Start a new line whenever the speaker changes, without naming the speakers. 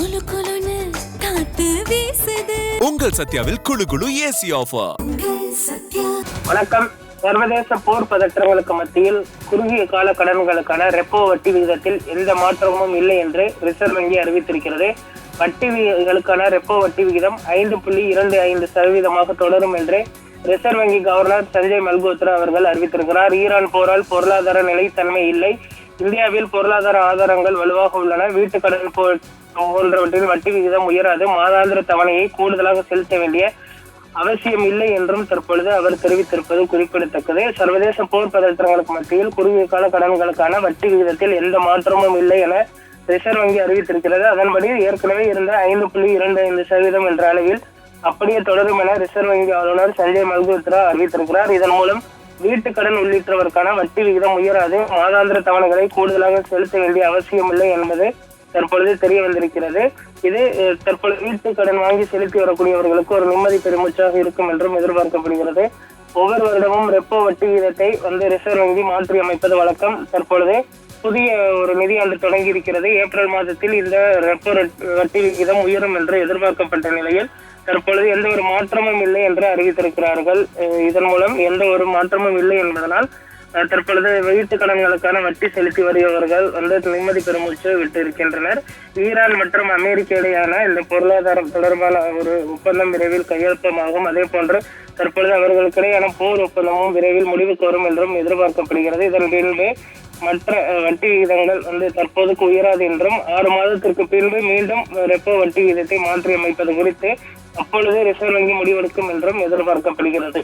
குளு குளுன்னு காத்து வீசுது.
உங்கள் சத்யாவில் குளு குளு ஏசி ஆஃபர்.
வணக்கம். சர்வதேச போர் பதற்றங்களுக்கு மத்தியில் குறுகிய கால கடன்களுக்கான ரெப்போ வட்டி விகிதத்தில் எந்த மாற்றமும் இல்லை என்று ரிசர்வ் வங்கி அறிவித்திருக்கிறது. வட்டி விகிதங்களுக்கான ரெப்போ வட்டி விகிதம் 5.25% தொடரும் என்று ரிசர்வ் வங்கி கவர்னர் சஞ்சய் மல்கோத்ரா அவர்கள் அறிவித்திருக்கிறார். ஈரான் போரால் பொருளாதார நிலைத்தன்மை இல்லை, இந்தியாவில் பொருளாதார ஆதாரங்கள் வலுவாக உள்ளன, வீட்டுக் கடன் போன்றவற்றில் வட்டி விகிதம் உயராது, மாதாந்திர தவணையை கூடுதலாக செலுத்த வேண்டிய அவசியம் இல்லை என்றும் தற்பொழுது அவர் தெரிவித்திருப்பது குறிப்பிடத்தக்கது. சர்வதேச போர் பதற்றங்களுக்கு மத்தியில் குறுகிய கால கடன்களுக்கான வட்டி விகிதத்தில் எந்த மாற்றமும் இல்லை என ரிசர்வ் வங்கி அறிவித்திருக்கிறது. அதன்படி ஏற்கனவே இருந்த 5.25% என்ற அளவில் அப்படியே தொடரும் என ரிசர்வ் வங்கி ஆளுநர் சஞ்சய் மல்கோத்ரா அறிவித்திருக்கிறார். இதன் மூலம் வீட்டுக் கடன் உள்ளிட்டவருக்கான வட்டி விகிதம் உயராது, மாதாந்திர தவணைகளை கூடுதலாக செலுத்த வேண்டிய அவசியம் இல்லை என்பது தற்பொழுது தெரிய வந்திருக்கிறது. இது தற்பொழுது வீட்டுக் கடன் வாங்கி செலுத்தி வரக்கூடியவர்களுக்கு ஒரு நிம்மதி பெருமூச்சாக இருக்கும் என்றும் எதிர்பார்க்கப்படுகிறது. ஒவ்வொரு வருடமும் ரெப்போ வட்டி விகிதத்தை ரிசர்வ் வங்கி மாற்றி அமைப்பது வழக்கம். தற்பொழுது புதிய ஒரு நிதியாண்டு தொடங்கி இருக்கிறது. ஏப்ரல் மாதத்தில் இந்த ரெப்போ வட்டி விகிதம் உயரும் என்று எதிர்பார்க்கப்பட்ட நிலையில் தற்பொழுது எந்த ஒரு மாற்றமும் இல்லை என்று அறிவித்திருக்கிறார்கள். இதன் மூலம் எந்த ஒரு மாற்றமும் இல்லை என்பதனால் தற்பொழுது வீட்டுக் கடன்களுக்கான வட்டி செலுத்தி வருபவர்கள் நிம்மதி பெருமூச்சு விட்டு இருக்கின்றனர். ஈரான் மற்றும் அமெரிக்க இடையான இந்த பொருளாதாரம் தொடர்பான ஒரு ஒப்பந்தம் விரைவில் கையெழுத்தமாகும். அதே போன்று தற்பொழுது அவர்களுக்கிடையான போர் ஒப்பந்தமும் விரைவில் முடிவுக்கு வரும் என்றும் எதிர்பார்க்கப்படுகிறது. இதன் பின்பு மற்ற வட்டி விகிதங்கள் தற்போதுக்கு உயராது என்றும் 6 மாதத்திற்கு பின்பு மீண்டும் ரெப்போ வட்டி விகிதத்தை மாற்றி அமைப்பது குறித்து அப்பொழுது ரிசர்வ் வங்கி முடிவெடுக்கும் என்றும் எதிர்பார்க்கப்படுகிறது.